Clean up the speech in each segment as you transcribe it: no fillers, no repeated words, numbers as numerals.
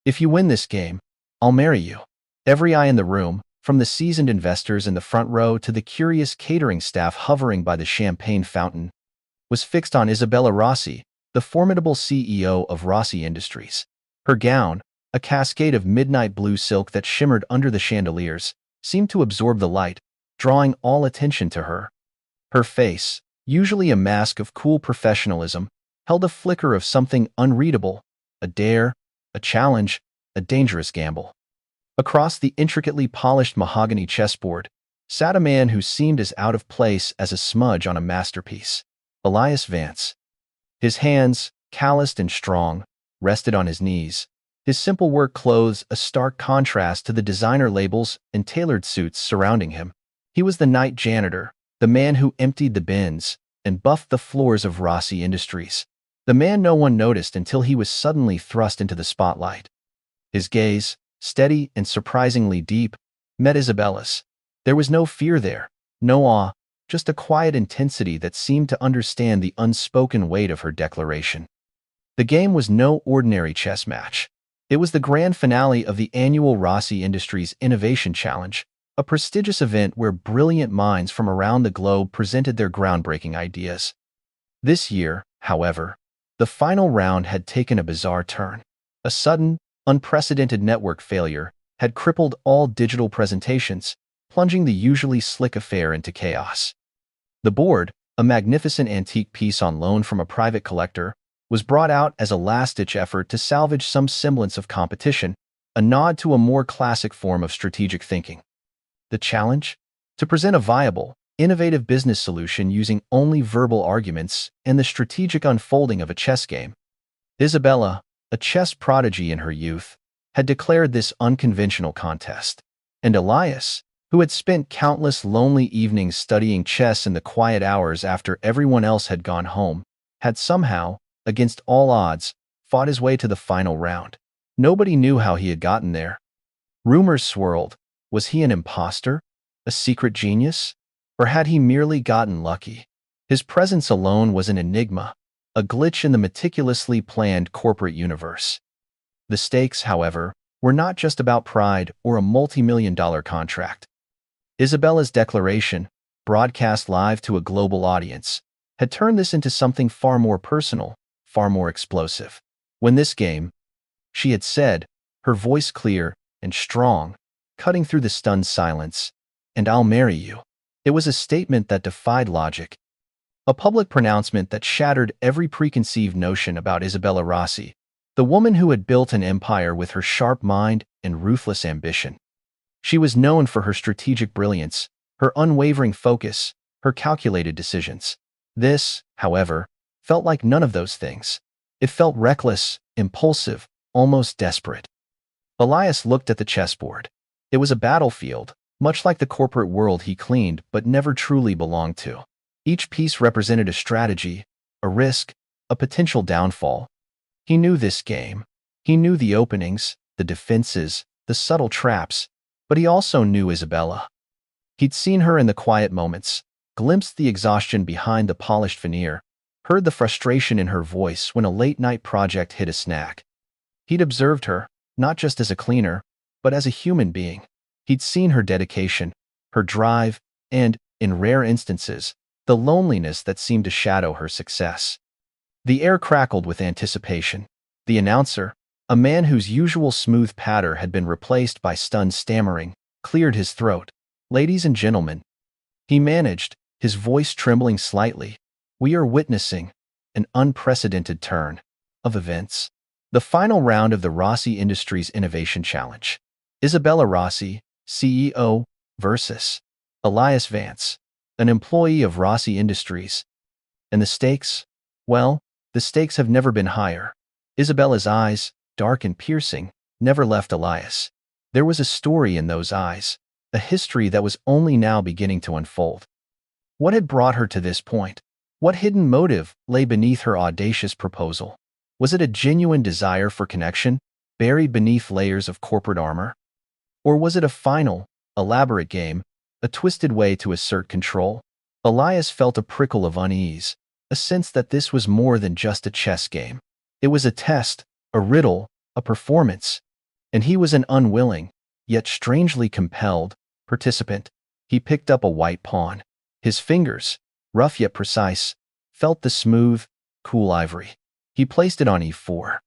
If you win this game, I'll marry you. Every eye in the room, from the seasoned investors in the front row to the curious catering staff hovering by the champagne fountain, was fixed on Isabella Rossi, the formidable CEO of Rossi Industries. Her gown, a cascade of midnight blue silk that shimmered under the chandeliers, seemed to absorb the light, drawing all attention to her. Her face, usually a mask of cool professionalism, held a flicker of something unreadable, a dare, a challenge, a dangerous gamble. Across the intricately polished mahogany chessboard sat a man who seemed as out of place as a smudge on a masterpiece. Elias Vance. His hands, calloused and strong, rested on his knees, his simple work clothes a stark contrast to the designer labels and tailored suits surrounding him. He was the night janitor, the man who emptied the bins and buffed the floors of Rossi Industries, the man no one noticed until he was suddenly thrust into the spotlight. His gaze, steady and surprisingly deep, met Isabella's. There was no fear there, no awe, just a quiet intensity that seemed to understand the unspoken weight of her declaration. The game was no ordinary chess match. It was the grand finale of the annual Rossi Industries Innovation Challenge, a prestigious event where brilliant minds from around the globe presented their groundbreaking ideas. This year, however, the final round had taken a bizarre turn. A sudden, unprecedented network failure had crippled all digital presentations, plunging the usually slick affair into chaos. The board, a magnificent antique piece on loan from a private collector, was brought out as a last-ditch effort to salvage some semblance of competition, a nod to a more classic form of strategic thinking. The challenge? To present a viable, innovative business solution using only verbal arguments and the strategic unfolding of a chess game. Isabella, a chess prodigy in her youth, had declared this unconventional contest, and Elias, who had spent countless lonely evenings studying chess in the quiet hours after everyone else had gone home, had somehow, against all odds, fought his way to the final round. Nobody knew how he had gotten there. Rumors swirled. Was he an imposter? A secret genius? Or had he merely gotten lucky? His presence alone was an enigma, a glitch in the meticulously planned corporate universe. The stakes, however, were not just about pride or a multi-million-dollar contract. Isabella's declaration, broadcast live to a global audience, had turned this into something far more personal, far more explosive. When this game, she had said, her voice clear and strong, cutting through the stunned silence, and I'll marry you. It was a statement that defied logic, a public pronouncement that shattered every preconceived notion about Isabella Rossi, the woman who had built an empire with her sharp mind and ruthless ambition. She was known for her strategic brilliance, her unwavering focus, her calculated decisions. This, however, felt like none of those things. It felt reckless, impulsive, almost desperate. Elias looked at the chessboard. It was a battlefield, much like the corporate world he cleaned but never truly belonged to. Each piece represented a strategy, a risk, a potential downfall. He knew this game. He knew the openings, the defenses, the subtle traps, but he also knew Isabella. He'd seen her in the quiet moments, glimpsed the exhaustion behind the polished veneer, heard the frustration in her voice when a late-night project hit a snag. He'd observed her, not just as a cleaner, but as a human being. He'd seen her dedication, her drive, and, in rare instances, the loneliness that seemed to shadow her success. The air crackled with anticipation. The announcer, a man whose usual smooth patter had been replaced by stunned stammering, cleared his throat. "Ladies and gentlemen," he managed, his voice trembling slightly, "we are witnessing an unprecedented turn of events. The final round of the Rossi Industries Innovation Challenge. Isabella Rossi, CEO, versus Elias Vance, an employee of Rossi Industries. And the stakes? Well, the stakes have never been higher." Isabella's eyes, dark and piercing, never left Elias. There was a story in those eyes, a history that was only now beginning to unfold. What had brought her to this point? What hidden motive lay beneath her audacious proposal? Was it a genuine desire for connection, buried beneath layers of corporate armor? Or was it a final, elaborate game, a twisted way to assert control? Elias felt a prickle of unease, a sense that this was more than just a chess game. It was a test, a riddle, a performance, And he was an unwilling, yet strangely compelled, participant. He picked up a white pawn. His fingers, rough yet precise, felt the smooth, cool ivory. He placed it on e4.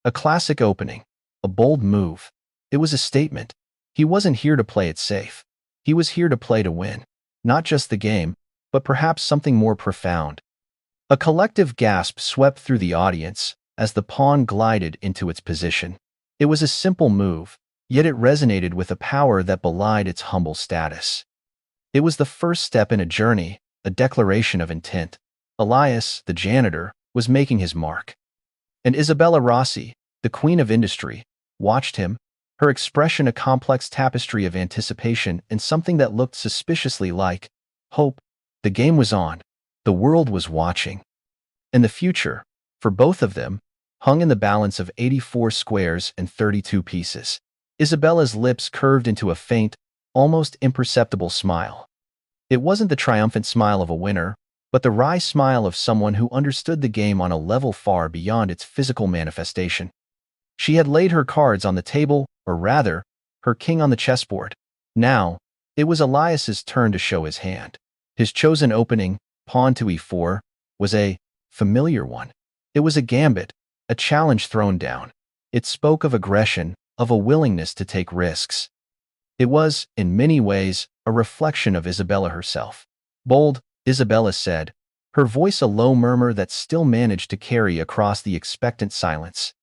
A classic opening, a bold move. It was a statement. He wasn't here to play it safe. He was here to play to win. Not just the game, but perhaps something more profound. A collective gasp swept through the audience as the pawn glided into its position. It was a simple move, yet it resonated with a power that belied its humble status. It was the first step in a journey, a declaration of intent. Elias, the janitor, was making his mark. And Isabella Rossi, the queen of industry, watched him, her expression a complex tapestry of anticipation and something that looked suspiciously like hope. The game was on. The world was watching. And the future, for both of them, hung in the balance of 84 squares and 32 pieces. Isabella's lips curved into a faint, almost imperceptible smile. It wasn't the triumphant smile of a winner, but the wry smile of someone who understood the game on a level far beyond its physical manifestation. She had laid her cards on the table, or rather, her king on the chessboard. Now, it was Elias's turn to show his hand. His chosen opening, pawn to e4, was a familiar one. It was a gambit, a challenge thrown down. It spoke of aggression, of a willingness to take risks. It was, in many ways, a reflection of Isabella herself. Bold, Isabella said, her voice a low murmur that still managed to carry across the expectant silence.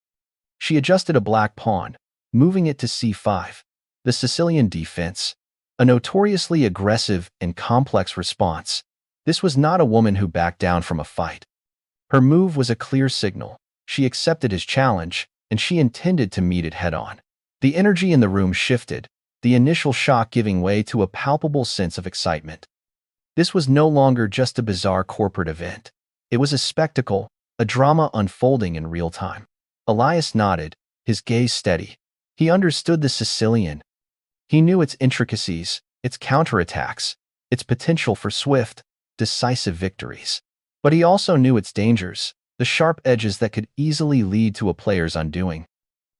She adjusted a black pawn, moving it to c5. The Sicilian defense, a notoriously aggressive and complex response. This was not a woman who backed down from a fight. Her move was a clear signal. She accepted his challenge, and she intended to meet it head-on. The energy in the room shifted, the initial shock giving way to a palpable sense of excitement. This was no longer just a bizarre corporate event. It was a spectacle, a drama unfolding in real time. Elias nodded, his gaze steady. He understood the Sicilian. He knew its intricacies, its counterattacks, its potential for swift, decisive victories. But he also knew its dangers, the sharp edges that could easily lead to a player's undoing.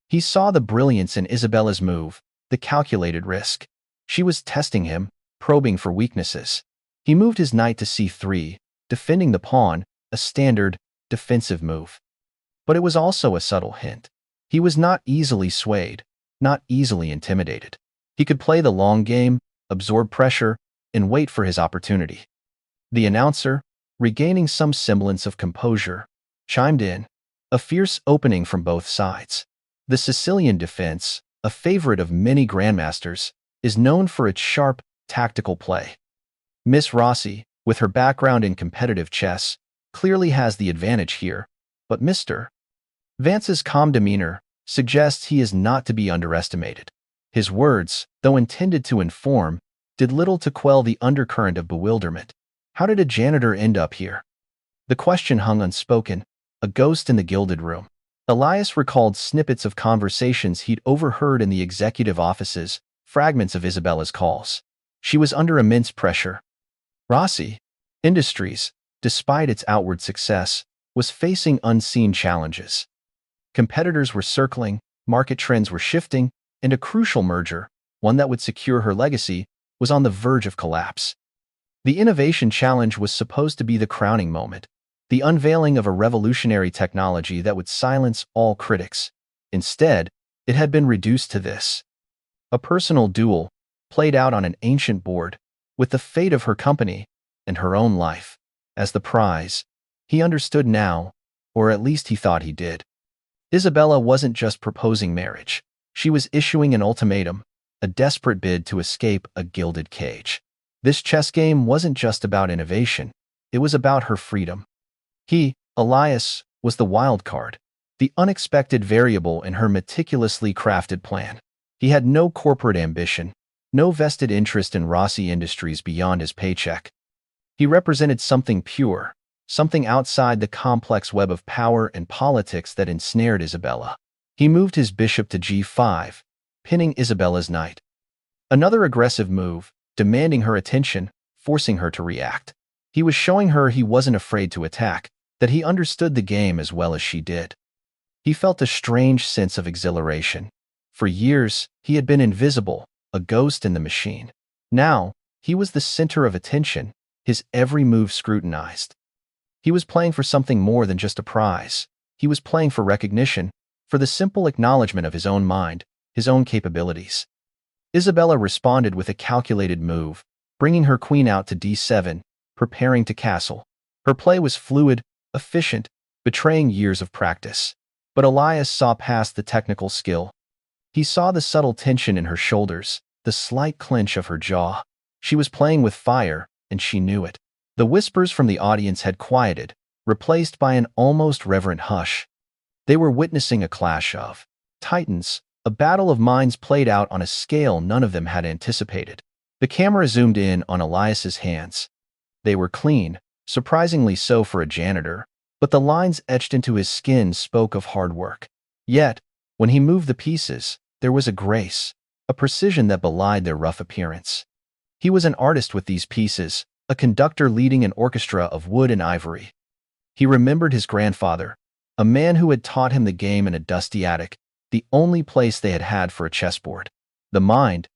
He saw the brilliance in Isabella's move, the calculated risk. She was testing him, probing for weaknesses. He moved his knight to c3, defending the pawn, a standard, defensive move. But it was also a subtle hint. He was not easily swayed, not easily intimidated. He could play the long game, absorb pressure, and wait for his opportunity. The announcer, regaining some semblance of composure, chimed in, a fierce opening from both sides. The Sicilian defense, a favorite of many grandmasters, is known for its sharp, tactical play. Miss Rossi, with her background in competitive chess, clearly has the advantage here, but Mr. Vance's calm demeanor suggests he is not to be underestimated. His words, though intended to inform, did little to quell the undercurrent of bewilderment. How did a janitor end up here? The question hung unspoken, a ghost in the gilded room. Elias recalled snippets of conversations he'd overheard in the executive offices, fragments of Isabella's calls. She was under immense pressure. Rossi Industries, despite its outward success, was facing unseen challenges. Competitors were circling, market trends were shifting, and a crucial merger, one that would secure her legacy, was on the verge of collapse. The innovation challenge was supposed to be the crowning moment, the unveiling of a revolutionary technology that would silence all critics. Instead, it had been reduced to this: a personal duel, played out on an ancient board, with the fate of her company and her own life as the prize. He understood now, or at least he thought he did. Isabella wasn't just proposing marriage. She was issuing an ultimatum, a desperate bid to escape a gilded cage. This chess game wasn't just about innovation. It was about her freedom. He, Elias, was the wild card, the unexpected variable in her meticulously crafted plan. He had no corporate ambition, no vested interest in Rossi Industries beyond his paycheck. He represented something pure, something outside the complex web of power and politics that ensnared Isabella. He moved his bishop to g5, pinning Isabella's knight. Another aggressive move, demanding her attention, forcing her to react. He was showing her he wasn't afraid to attack, that he understood the game as well as she did. He felt a strange sense of exhilaration. For years, he had been invisible, a ghost in the machine. Now, he was the center of attention, his every move scrutinized. He was playing for something more than just a prize. He was playing for recognition, for the simple acknowledgement of his own mind, his own capabilities. Isabella responded with a calculated move, bringing her queen out to d7, preparing to castle. Her play was fluid, efficient, betraying years of practice. But Elias saw past the technical skill. He saw the subtle tension in her shoulders, the slight clench of her jaw. She was playing with fire, and she knew it. The whispers from the audience had quieted, replaced by an almost reverent hush. They were witnessing a clash of titans, a battle of minds played out on a scale none of them had anticipated. The camera zoomed in on Elias's hands. They were clean, surprisingly so for a janitor, but the lines etched into his skin spoke of hard work. Yet, when he moved the pieces, there was a grace, a precision that belied their rough appearance. He was an artist with these pieces, a conductor leading an orchestra of wood and ivory. He remembered his grandfather, a man who had taught him the game in a dusty attic, the only place they had had for a chessboard. The mind,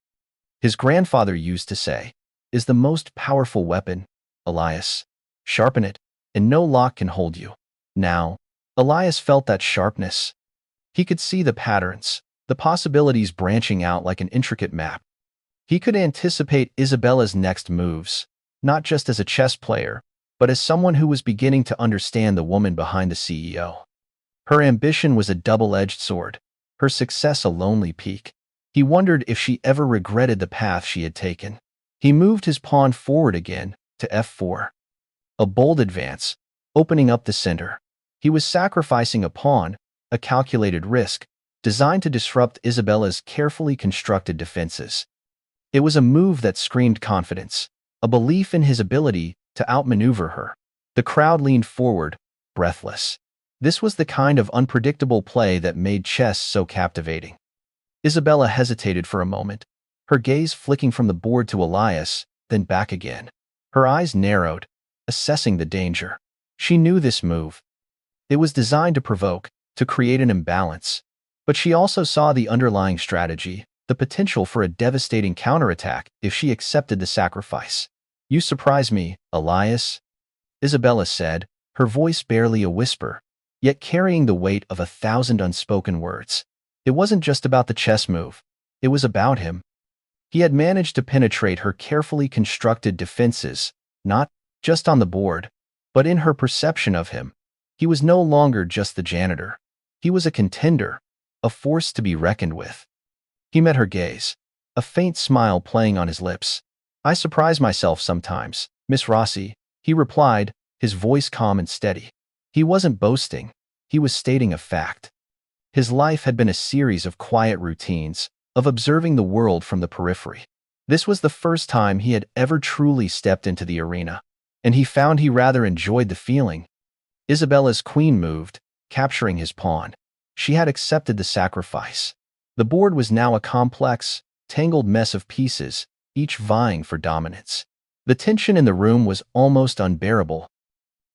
his grandfather used to say, is the most powerful weapon, Elias. Sharpen it, and no lock can hold you. Now, Elias felt that sharpness. He could see the patterns, the possibilities branching out like an intricate map. He could anticipate Isabella's next moves, not just as a chess player, but as someone who was beginning to understand the woman behind the CEO. Her ambition was a double-edged sword, her success a lonely peak. He wondered if she ever regretted the path she had taken. He moved his pawn forward again, to f4. A bold advance, opening up the center. He was sacrificing a pawn, a calculated risk, designed to disrupt Isabella's carefully constructed defenses. It was a move that screamed confidence, a belief in his ability to outmaneuver her. The crowd leaned forward, breathless. This was the kind of unpredictable play that made chess so captivating. Isabella hesitated for a moment, her gaze flicking from the board to Elias, then back again. Her eyes narrowed, assessing the danger. She knew this move. It was designed to provoke, to create an imbalance. But she also saw the underlying strategy, the potential for a devastating counterattack if she accepted the sacrifice. "You surprise me, Elias," Isabella said, her voice barely a whisper, yet carrying the weight of 1,000 unspoken words. It wasn't just about the chess move. It was about him. He had managed to penetrate her carefully constructed defenses, not just on the board, but in her perception of him. He was no longer just the janitor. He was a contender, a force to be reckoned with. He met her gaze, a faint smile playing on his lips. "I surprise myself sometimes, Miss Rossi," he replied, his voice calm and steady. He wasn't boasting. He was stating a fact. His life had been a series of quiet routines, of observing the world from the periphery. This was the first time he had ever truly stepped into the arena, and he found he rather enjoyed the feeling. Isabella's queen moved, capturing his pawn. She had accepted the sacrifice. The board was now a complex, tangled mess of pieces, each vying for dominance. The tension in the room was almost unbearable.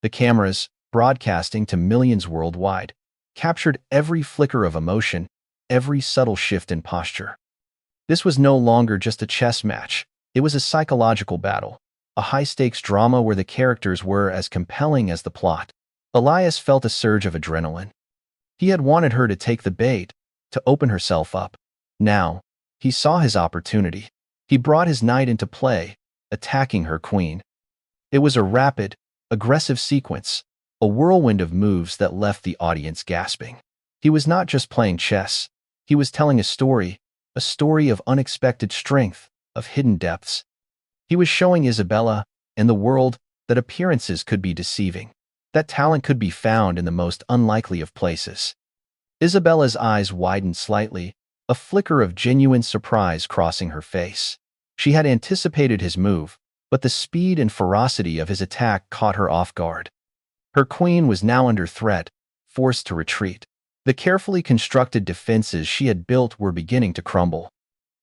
The cameras, broadcasting to millions worldwide, captured every flicker of emotion, every subtle shift in posture. This was no longer just a chess match. It was a psychological battle, a high-stakes drama where the characters were as compelling as the plot. Elias felt a surge of adrenaline. He had wanted her to take the bait, to open herself up. Now, he saw his opportunity. He brought his knight into play, attacking her queen. It was a rapid, aggressive sequence, a whirlwind of moves that left the audience gasping. He was not just playing chess. He was telling a story of unexpected strength, of hidden depths. He was showing Isabella and the world that appearances could be deceiving, that talent could be found in the most unlikely of places. Isabella's eyes widened slightly, a flicker of genuine surprise crossing her face. She had anticipated his move, but the speed and ferocity of his attack caught her off guard. Her queen was now under threat, forced to retreat. The carefully constructed defenses she had built were beginning to crumble.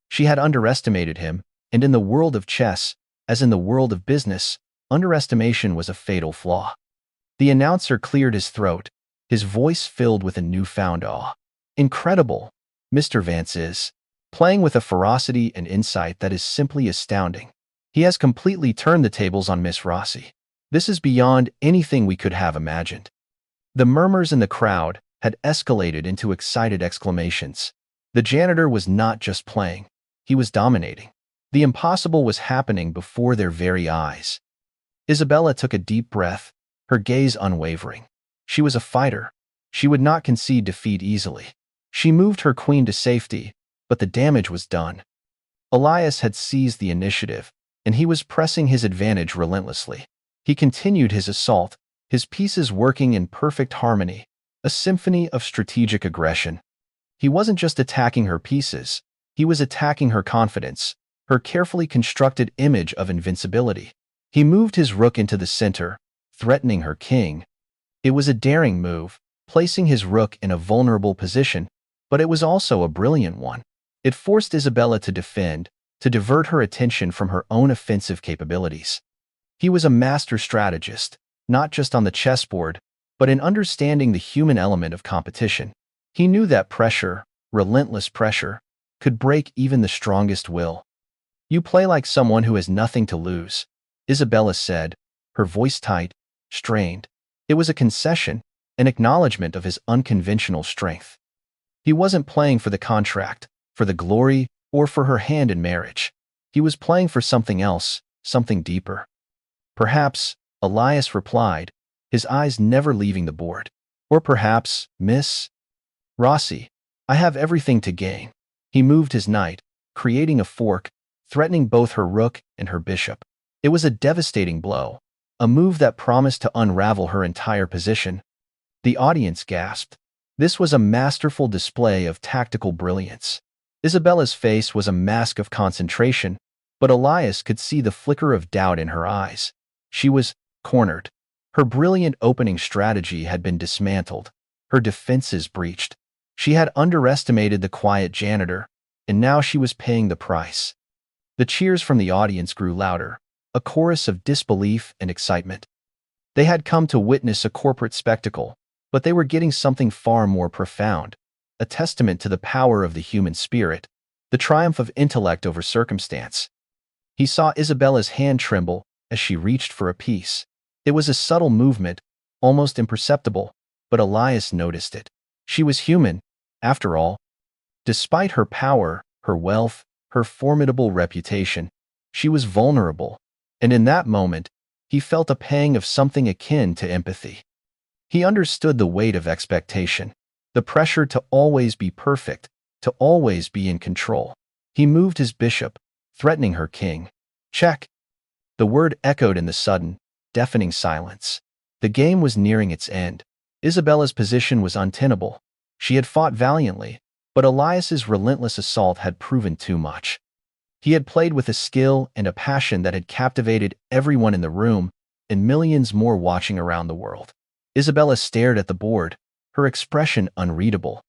She had underestimated him, and in the world of chess, as in the world of business, underestimation was a fatal flaw. The announcer cleared his throat, his voice filled with a newfound awe. "Incredible! Mr. Vance is playing with a ferocity and insight that is simply astounding. He has completely turned the tables on Miss Rossi. This is beyond anything we could have imagined." The murmurs in the crowd had escalated into excited exclamations. The janitor was not just playing, he was dominating. The impossible was happening before their very eyes. Isabella took a deep breath, her gaze unwavering. She was a fighter. She would not concede defeat easily. She moved her queen to safety, but the damage was done. Elias had seized the initiative, and he was pressing his advantage relentlessly. He continued his assault, his pieces working in perfect harmony, a symphony of strategic aggression. He wasn't just attacking her pieces, he was attacking her confidence, her carefully constructed image of invincibility. He moved his rook into the center, threatening her king. It was a daring move, placing his rook in a vulnerable position, but it was also a brilliant one. It forced Isabella to defend, to divert her attention from her own offensive capabilities. He was a master strategist, not just on the chessboard, but in understanding the human element of competition. He knew that pressure, relentless pressure, could break even the strongest will. "You play like someone who has nothing to lose," Isabella said, her voice tight, strained. It was a concession, an acknowledgement of his unconventional strength. He wasn't playing for the contract, for the glory, or for her hand in marriage. He was playing for something else, something deeper. "Perhaps," Elias replied, his eyes never leaving the board. "Or perhaps, Miss Rossi, I have everything to gain." He moved his knight, creating a fork, threatening both her rook and her bishop. It was a devastating blow, a move that promised to unravel her entire position. The audience gasped. This was a masterful display of tactical brilliance. Isabella's face was a mask of concentration, but Elias could see the flicker of doubt in her eyes. She was cornered. Her brilliant opening strategy had been dismantled, her defenses breached. She had underestimated the quiet janitor, and now she was paying the price. The cheers from the audience grew louder, a chorus of disbelief and excitement. They had come to witness a corporate spectacle, but they were getting something far more profound, a testament to the power of the human spirit, the triumph of intellect over circumstance. He saw Isabella's hand tremble as she reached for a piece. It was a subtle movement, almost imperceptible, but Elias noticed it. She was human, after all. Despite her power, her wealth, her formidable reputation, she was vulnerable, and in that moment, he felt a pang of something akin to empathy. He understood the weight of expectation, the pressure to always be perfect, to always be in control. He moved his bishop, threatening her king. "Check!" The word echoed in the sudden, deafening silence. The game was nearing its end. Isabella's position was untenable. She had fought valiantly, but Elias's relentless assault had proven too much. He had played with a skill and a passion that had captivated everyone in the room and millions more watching around the world. Isabella stared at the board, her expression unreadable.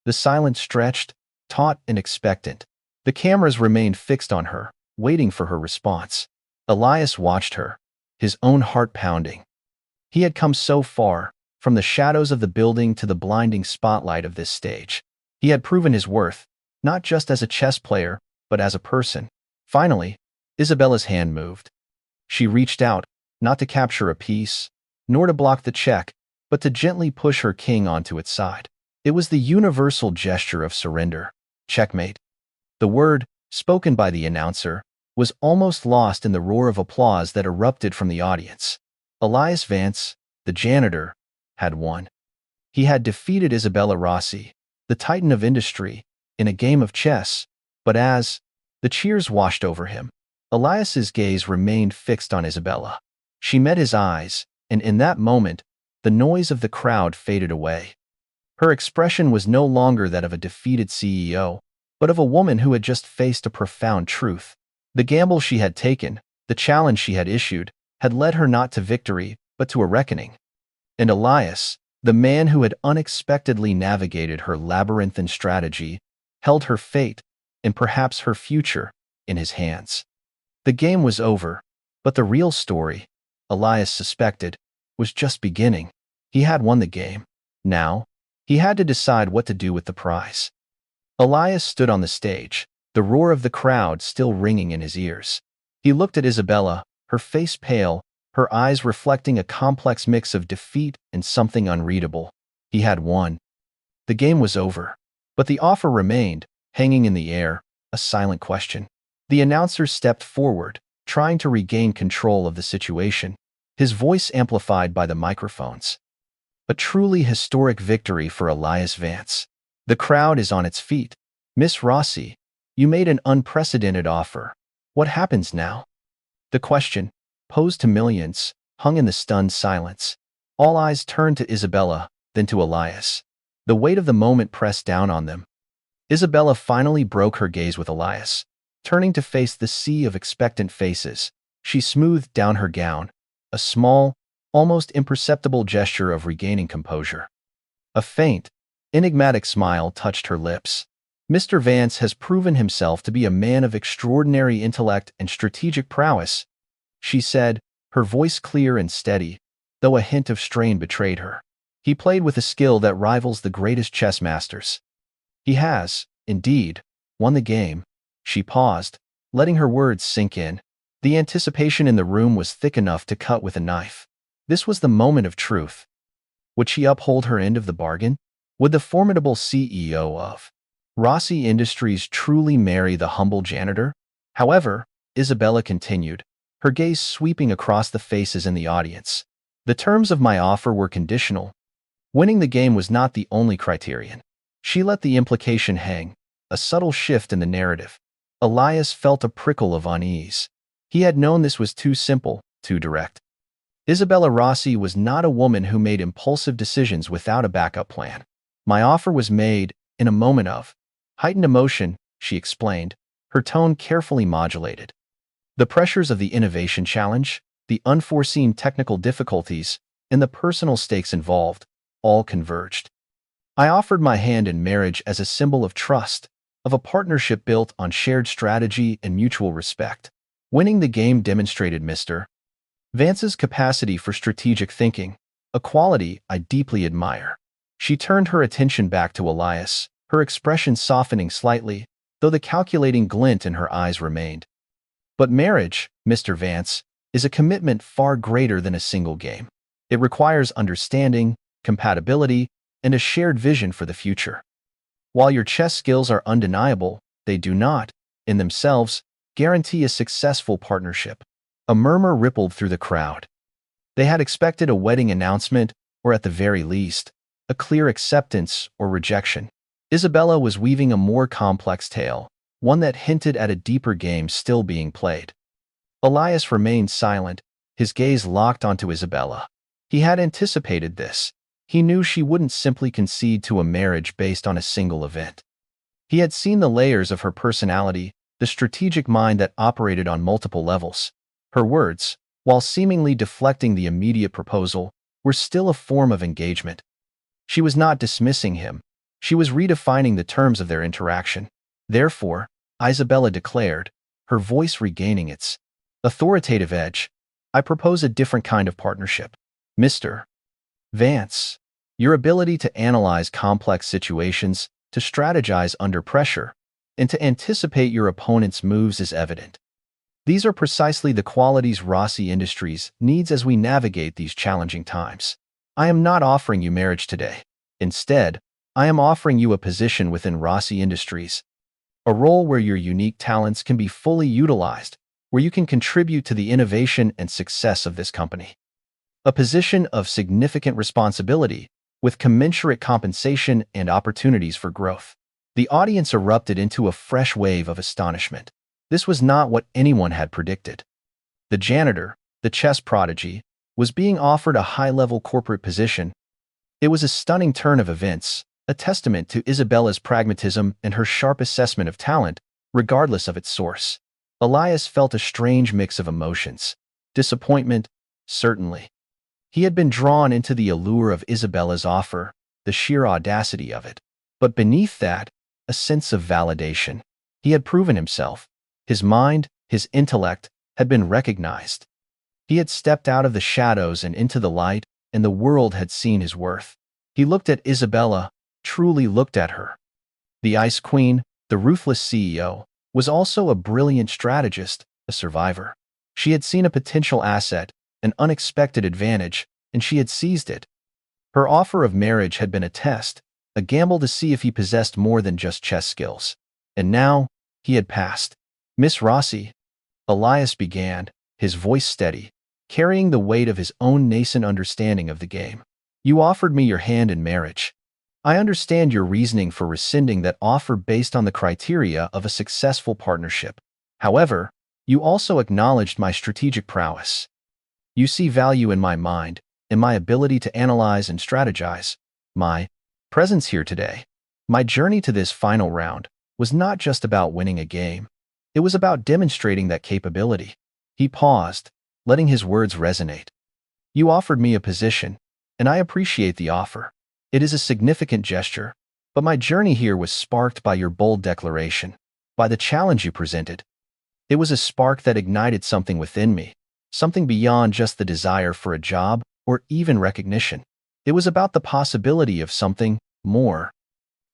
The silence stretched, taut and expectant. The cameras remained fixed on her, waiting for her response. Elias watched her, his own heart pounding. He had come so far, from the shadows of the building to the blinding spotlight of this stage. He had proven his worth, not just as a chess player, but as a person. Finally, Isabella's hand moved. She reached out, not to capture a piece, nor to block the check, but to gently push her king onto its side. It was the universal gesture of surrender. Checkmate. The word, spoken by the announcer, was almost lost in the roar of applause that erupted from the audience. Elias Vance, the janitor, had won. He had defeated Isabella Rossi, the titan of industry, in a game of chess, but as the cheers washed over him, Elias's gaze remained fixed on Isabella. She met his eyes, and in that moment, the noise of the crowd faded away. Her expression was no longer that of a defeated CEO, but of a woman who had just faced a profound truth. The gamble she had taken, the challenge she had issued, had led her not to victory, but to a reckoning. And Elias, the man who had unexpectedly navigated her labyrinthine strategy, held her fate, and perhaps her future, in his hands. The game was over, but the real story, Elias suspected, was just beginning. He had won the game. Now, he had to decide what to do with the prize. Elias stood on the stage, the roar of the crowd still ringing in his ears. He looked at Isabella, her face pale, her eyes reflecting a complex mix of defeat and something unreadable. He had won. The game was over. But the offer remained, hanging in the air, a silent question. The announcer stepped forward, trying to regain control of the situation, his voice amplified by the microphones. A truly historic victory for Elias Vance. The crowd is on its feet. Miss Rossi, you made an unprecedented offer. What happens now? The question, posed to millions, hung in the stunned silence. All eyes turned to Isabella, then to Elias. The weight of the moment pressed down on them. Isabella finally broke her gaze with Elias. Turning to face the sea of expectant faces, she smoothed down her gown, a small, almost imperceptible gesture of regaining composure. A faint, enigmatic smile touched her lips. Mr. Vance has proven himself to be a man of extraordinary intellect and strategic prowess, she said, her voice clear and steady, though a hint of strain betrayed her. He played with a skill that rivals the greatest chess masters. He has, indeed, won the game. She paused, letting her words sink in. The anticipation in the room was thick enough to cut with a knife. This was the moment of truth. Would she uphold her end of the bargain? Would the formidable CEO of Rossi Industries truly marry the humble janitor? However, Isabella continued, her gaze sweeping across the faces in the audience. The terms of my offer were conditional. Winning the game was not the only criterion. She let the implication hang, a subtle shift in the narrative. Elias felt a prickle of unease. He had known this was too simple, too direct. Isabella Rossi was not a woman who made impulsive decisions without a backup plan. My offer was made in a moment of heightened emotion, she explained, her tone carefully modulated. The pressures of the innovation challenge, the unforeseen technical difficulties, and the personal stakes involved, all converged. I offered my hand in marriage as a symbol of trust, of a partnership built on shared strategy and mutual respect. Winning the game demonstrated Mr. Vance's capacity for strategic thinking, a quality I deeply admire. She turned her attention back to Elias, her expression softening slightly, though the calculating glint in her eyes remained. But marriage, Mr. Vance, is a commitment far greater than a single game. It requires understanding, compatibility, and a shared vision for the future. While your chess skills are undeniable, they do not, in themselves, guarantee a successful partnership. A murmur rippled through the crowd. They had expected a wedding announcement, or at the very least, a clear acceptance or rejection. Isabella was weaving a more complex tale, one that hinted at a deeper game still being played. Elias remained silent, his gaze locked onto Isabella. He had anticipated this. He knew she wouldn't simply concede to a marriage based on a single event. He had seen the layers of her personality, the strategic mind that operated on multiple levels. Her words, while seemingly deflecting the immediate proposal, were still a form of engagement. She was not dismissing him. She was redefining the terms of their interaction. Therefore, Isabella declared, her voice regaining its authoritative edge, I propose a different kind of partnership. Mr. Vance, your ability to analyze complex situations, to strategize under pressure, and to anticipate your opponent's moves is evident. These are precisely the qualities Rossi Industries needs as we navigate these challenging times. I am not offering you marriage today. Instead, I am offering you a position within Rossi Industries, a role where your unique talents can be fully utilized, where you can contribute to the innovation and success of this company. A position of significant responsibility, with commensurate compensation and opportunities for growth. The audience erupted into a fresh wave of astonishment. This was not what anyone had predicted. The janitor, the chess prodigy, was being offered a high-level corporate position. It was a stunning turn of events, a testament to Isabella's pragmatism and her sharp assessment of talent, regardless of its source. Elias felt a strange mix of emotions. Disappointment, certainly. He had been drawn into the allure of Isabella's offer, the sheer audacity of it. But beneath that, a sense of validation. He had proven himself. His mind, his intellect, had been recognized. He had stepped out of the shadows and into the light, and the world had seen his worth. He looked at Isabella, truly looked at her. The Ice Queen, the ruthless CEO, was also a brilliant strategist, a survivor. She had seen a potential asset, an unexpected advantage, and she had seized it. Her offer of marriage had been a test, a gamble to see if he possessed more than just chess skills. And now, he had passed. Miss Rossi, Elias began, his voice steady, carrying the weight of his own nascent understanding of the game. You offered me your hand in marriage. I understand your reasoning for rescinding that offer based on the criteria of a successful partnership. However, you also acknowledged my strategic prowess. You see value in my mind, in my ability to analyze and strategize. My presence here today, my journey to this final round, was not just about winning a game. It was about demonstrating that capability. He paused, letting his words resonate. You offered me a position, and I appreciate the offer. It is a significant gesture, but my journey here was sparked by your bold declaration, by the challenge you presented. It was a spark that ignited something within me, something beyond just the desire for a job or even recognition. It was about the possibility of something more.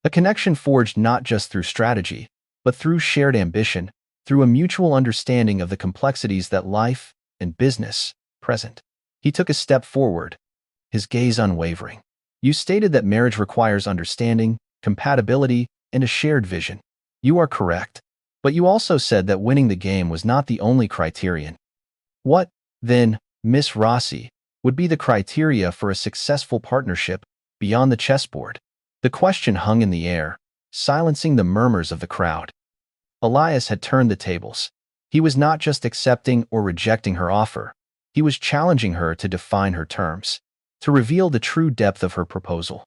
A connection forged not just through strategy, but through shared ambition, through a mutual understanding of the complexities that life and business present. He took a step forward, his gaze unwavering. You stated that marriage requires understanding, compatibility, and a shared vision. You are correct, but you also said that winning the game was not the only criterion. What, then, Miss Rossi, would be the criteria for a successful partnership beyond the chessboard? The question hung in the air, silencing the murmurs of the crowd. Elias had turned the tables. He was not just accepting or rejecting her offer. He was challenging her to define her terms, to reveal the true depth of her proposal.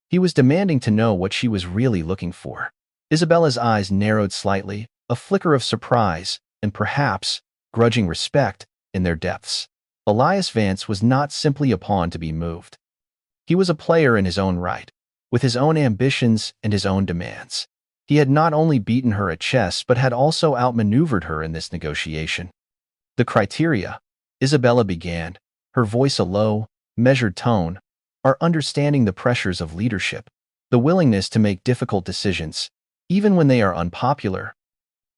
He was demanding to know what she was really looking for. Isabella's eyes narrowed slightly, a flicker of surprise, and perhaps grudging respect in their depths. Elias Vance was not simply a pawn to be moved. He was a player in his own right, with his own ambitions and his own demands. He had not only beaten her at chess but had also outmaneuvered her in this negotiation. The criteria, Isabella began, her voice a low, measured tone, are understanding the pressures of leadership, the willingness to make difficult decisions, even when they are unpopular,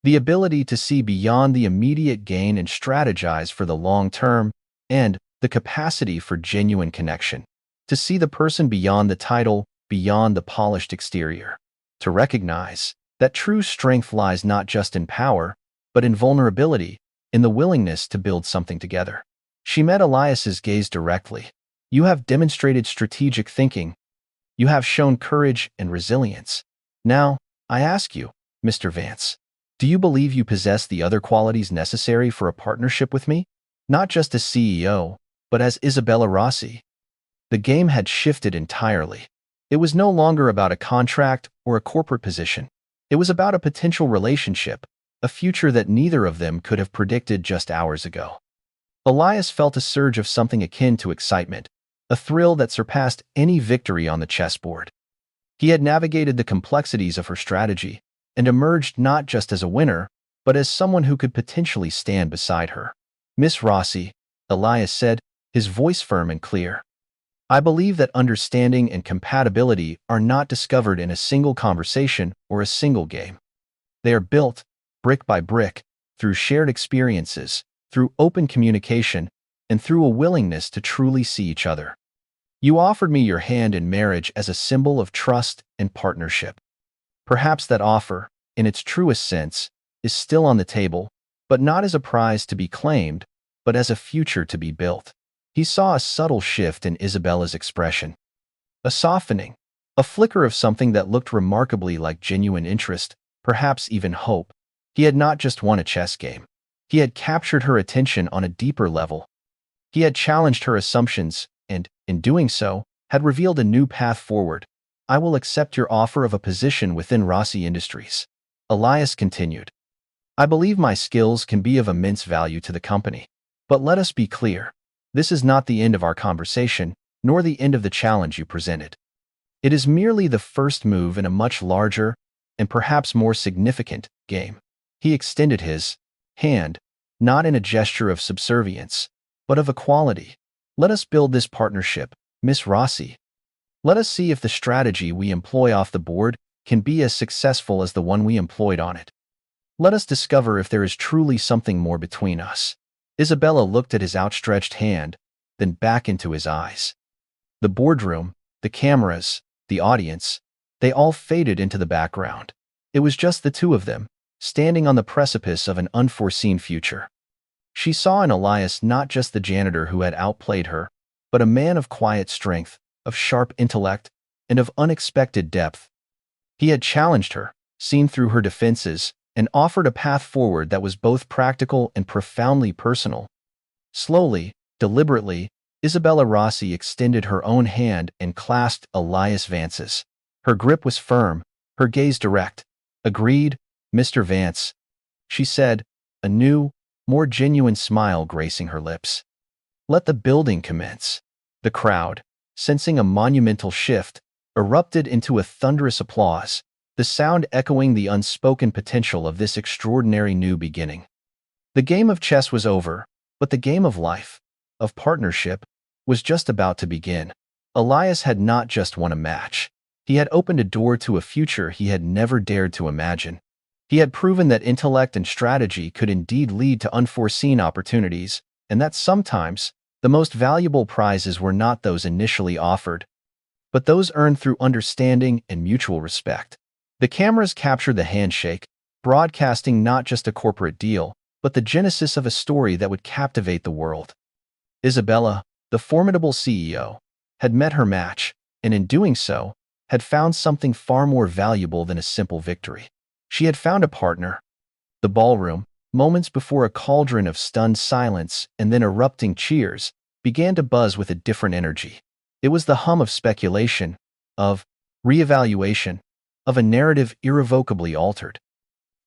the ability to see beyond the immediate gain and strategize for the long term, and the capacity for genuine connection, to see the person beyond the title, beyond the polished exterior, to recognize that true strength lies not just in power, but in vulnerability, in the willingness to build something together. She met Elias's gaze directly. You have demonstrated strategic thinking. You have shown courage and resilience. Now, I ask you, Mr. Vance, do you believe you possess the other qualities necessary for a partnership with me? Not just as CEO, but as Isabella Rossi. The game had shifted entirely. It was no longer about a contract or a corporate position. It was about a potential relationship, a future that neither of them could have predicted just hours ago. Elias felt a surge of something akin to excitement, a thrill that surpassed any victory on the chessboard. He had navigated the complexities of her strategy and emerged not just as a winner, but as someone who could potentially stand beside her. Miss Rossi, Elias said, his voice firm and clear. I believe that understanding and compatibility are not discovered in a single conversation or a single game. They are built, brick by brick, through shared experiences, through open communication, and through a willingness to truly see each other. You offered me your hand in marriage as a symbol of trust and partnership. Perhaps that offer, in its truest sense, is still on the table, but not as a prize to be claimed, but as a future to be built. He saw a subtle shift in Isabella's expression. A softening, a flicker of something that looked remarkably like genuine interest, perhaps even hope. He had not just won a chess game. He had captured her attention on a deeper level. He had challenged her assumptions and, in doing so, had revealed a new path forward. I will accept your offer of a position within Rossi Industries. Elias continued. I believe my skills can be of immense value to the company. But let us be clear. This is not the end of our conversation, nor the end of the challenge you presented. It is merely the first move in a much larger, and perhaps more significant, game. He extended his hand, not in a gesture of subservience, but of equality. Let us build this partnership, Miss Rossi. Let us see if the strategy we employ off the board can be as successful as the one we employed on it. Let us discover if there is truly something more between us." Isabella looked at his outstretched hand, then back into his eyes. The boardroom, the cameras, the audience, they all faded into the background. It was just the two of them, standing on the precipice of an unforeseen future. She saw in Elias not just the janitor who had outplayed her, but a man of quiet strength, of sharp intellect, and of unexpected depth. He had challenged her, seen through her defenses, and offered a path forward that was both practical and profoundly personal. Slowly, deliberately, Isabella Rossi extended her own hand and clasped Elias Vance's. Her grip was firm, her gaze direct. "Agreed, Mr. Vance," she said, a new, more genuine smile gracing her lips. Let the building commence. The crowd, sensing a monumental shift, erupted into a thunderous applause, the sound echoing the unspoken potential of this extraordinary new beginning. The game of chess was over, but the game of life, of partnership, was just about to begin. Elias had not just won a match. He had opened a door to a future he had never dared to imagine. He had proven that intellect and strategy could indeed lead to unforeseen opportunities, and that sometimes the most valuable prizes were not those initially offered, but those earned through understanding and mutual respect. The cameras captured the handshake, broadcasting not just a corporate deal, but the genesis of a story that would captivate the world. Isabella, the formidable CEO, had met her match, and in doing so, had found something far more valuable than a simple victory. She had found a partner. The ballroom, moments before a cauldron of stunned silence and then erupting cheers, began to buzz with a different energy. It was the hum of speculation, of reevaluation, of a narrative irrevocably altered.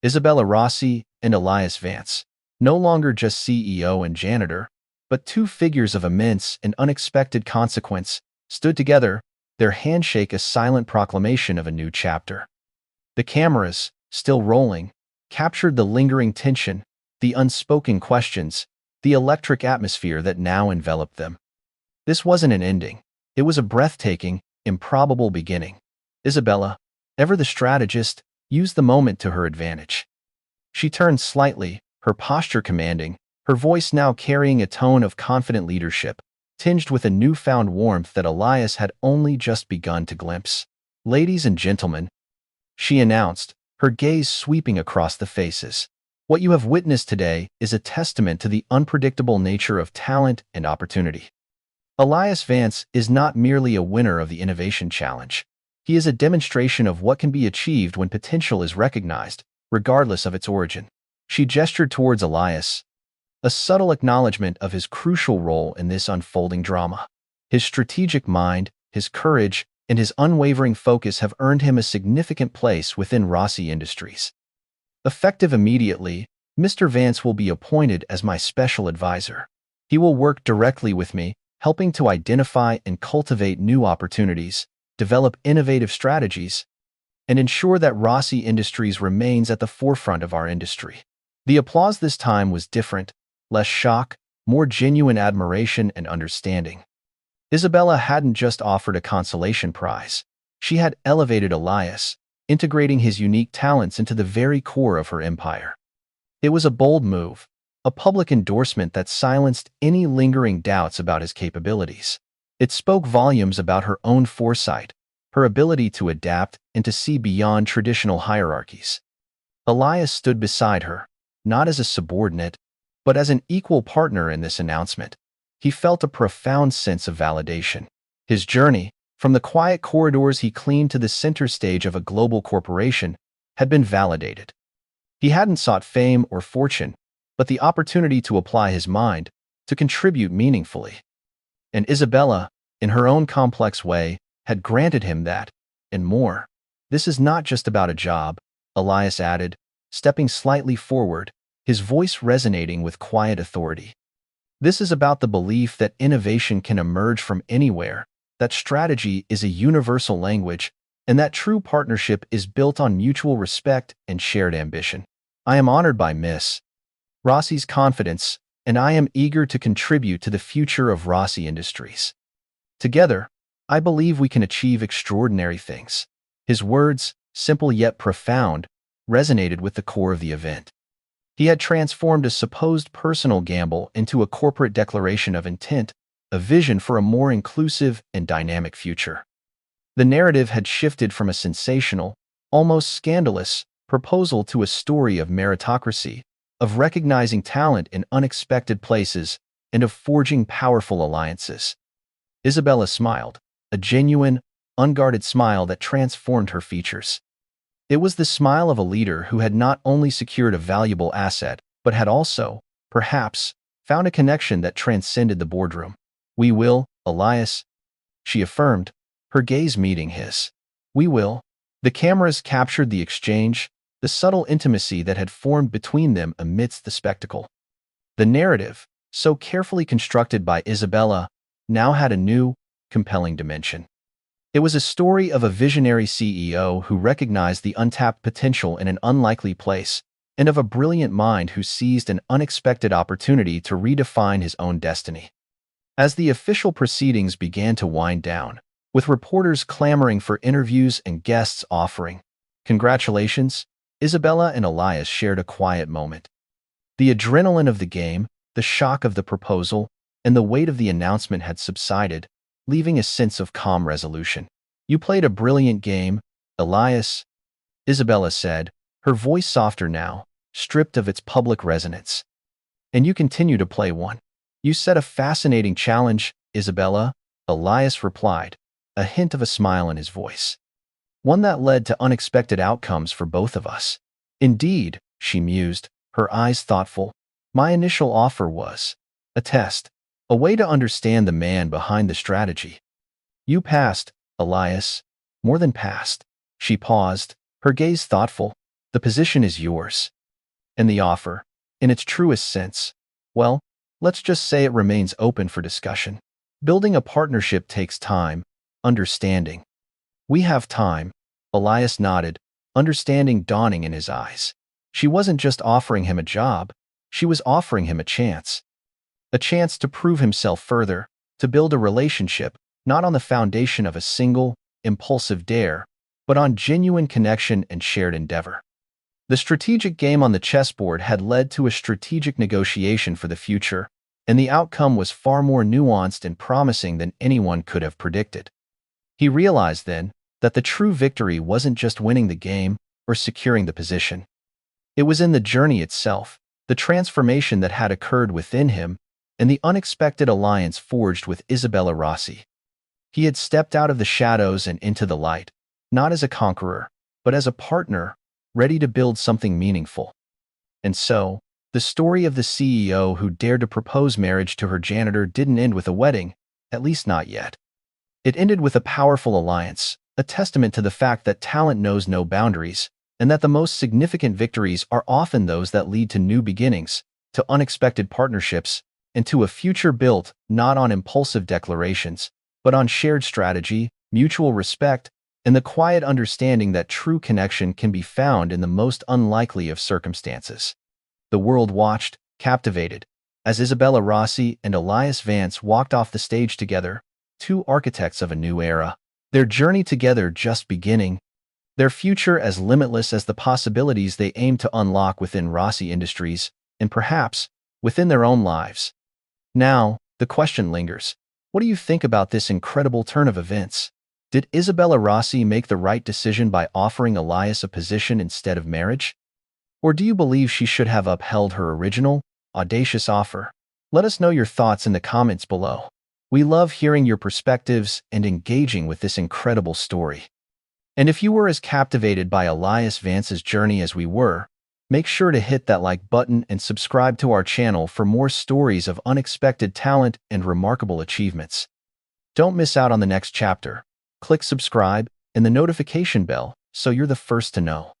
Isabella Rossi and Elias Vance, no longer just CEO and janitor, but two figures of immense and unexpected consequence, stood together, their handshake a silent proclamation of a new chapter. The cameras, still rolling, captured the lingering tension, the unspoken questions, the electric atmosphere that now enveloped them. This wasn't an ending. It was a breathtaking, improbable beginning. Isabella, ever the strategist, used the moment to her advantage. She turned slightly, her posture commanding, her voice now carrying a tone of confident leadership, tinged with a newfound warmth that Elias had only just begun to glimpse. "Ladies and gentlemen," she announced, her gaze sweeping across the faces. "What you have witnessed today is a testament to the unpredictable nature of talent and opportunity. Elias Vance is not merely a winner of the Innovation Challenge. He is a demonstration of what can be achieved when potential is recognized, regardless of its origin." She gestured towards Elias, a subtle acknowledgement of his crucial role in this unfolding drama. His strategic mind, his courage, and his unwavering focus have earned him a significant place within Rossi Industries. Effective immediately, Mr. Vance will be appointed as my special advisor. He will work directly with me, helping to identify and cultivate new opportunities, develop innovative strategies, and ensure that Rossi Industries remains at the forefront of our industry. The applause this time was different, less shock, more genuine admiration and understanding. Isabella hadn't just offered a consolation prize. She had elevated Elias, integrating his unique talents into the very core of her empire. It was a bold move, a public endorsement that silenced any lingering doubts about his capabilities. It spoke volumes about her own foresight, her ability to adapt and to see beyond traditional hierarchies. Elias stood beside her, not as a subordinate, but as an equal partner in this announcement. He felt a profound sense of validation. His journey, from the quiet corridors he cleaned to the center stage of a global corporation, had been validated. He hadn't sought fame or fortune, but the opportunity to apply his mind, to contribute meaningfully. And Isabella, in her own complex way, had granted him that, and more. "This is not just about a job," Elias added, stepping slightly forward, his voice resonating with quiet authority. "This is about the belief that innovation can emerge from anywhere, that strategy is a universal language, and that true partnership is built on mutual respect and shared ambition. I am honored by Miss Rossi's confidence, and I am eager to contribute to the future of Rossi Industries. Together, I believe we can achieve extraordinary things." His words, simple yet profound, resonated with the core of the event. He had transformed a supposed personal gamble into a corporate declaration of intent, a vision for a more inclusive and dynamic future. The narrative had shifted from a sensational, almost scandalous, proposal to a story of meritocracy, of recognizing talent in unexpected places, and of forging powerful alliances. Isabella smiled, a genuine, unguarded smile that transformed her features. It was the smile of a leader who had not only secured a valuable asset, but had also, perhaps, found a connection that transcended the boardroom. "We will, Elias," she affirmed, her gaze meeting his. "We will." The cameras captured the exchange, the subtle intimacy that had formed between them amidst the spectacle. The narrative, so carefully constructed by Isabella, now had a new, compelling dimension. It was a story of a visionary CEO who recognized the untapped potential in an unlikely place, and of a brilliant mind who seized an unexpected opportunity to redefine his own destiny. As the official proceedings began to wind down, with reporters clamoring for interviews and guests offering congratulations, Isabella and Elias shared a quiet moment. The adrenaline of the game, the shock of the proposal, and the weight of the announcement had subsided, leaving a sense of calm resolution. "You played a brilliant game, Elias," Isabella said, her voice softer now, stripped of its public resonance. "And you continue to play one. You set a fascinating challenge, Isabella," Elias replied, a hint of a smile in his voice. "One that led to unexpected outcomes for both of us." "Indeed," she mused, her eyes thoughtful. "My initial offer was a test, a way to understand the man behind the strategy. You passed, Elias. More than passed." She paused, her gaze thoughtful. "The position is yours. And the offer, in its truest sense, well, let's just say it remains open for discussion. Building a partnership takes time, understanding." "We have time," Elias nodded, understanding dawning in his eyes. She wasn't just offering him a job, she was offering him a chance. A chance to prove himself further, to build a relationship, not on the foundation of a single, impulsive dare, but on genuine connection and shared endeavor. The strategic game on the chessboard had led to a strategic negotiation for the future, and the outcome was far more nuanced and promising than anyone could have predicted. He realized then that the true victory wasn't just winning the game or securing the position. It was in the journey itself, the transformation that had occurred within him, and the unexpected alliance forged with Isabella Rossi. He had stepped out of the shadows and into the light, not as a conqueror, but as a partner, ready to build something meaningful. And so, the story of the CEO who dared to propose marriage to her janitor didn't end with a wedding, at least not yet. It ended with a powerful alliance, a testament to the fact that talent knows no boundaries, and that the most significant victories are often those that lead to new beginnings, to unexpected partnerships, and to a future built not on impulsive declarations, but on shared strategy, mutual respect, and the quiet understanding that true connection can be found in the most unlikely of circumstances. The world watched, captivated, as Isabella Rossi and Elias Vance walked off the stage together, two architects of a new era, their journey together just beginning, their future as limitless as the possibilities they aim to unlock within Rossi Industries, and perhaps within their own lives. Now, the question lingers. What do you think about this incredible turn of events? Did Isabella Rossi make the right decision by offering Elias a position instead of marriage? Or do you believe she should have upheld her original, audacious offer? Let us know your thoughts in the comments below. We love hearing your perspectives and engaging with this incredible story. And if you were as captivated by Elias Vance's journey as we were, make sure to hit that like button and subscribe to our channel for more stories of unexpected talent and remarkable achievements. Don't miss out on the next chapter. Click subscribe and the notification bell so you're the first to know.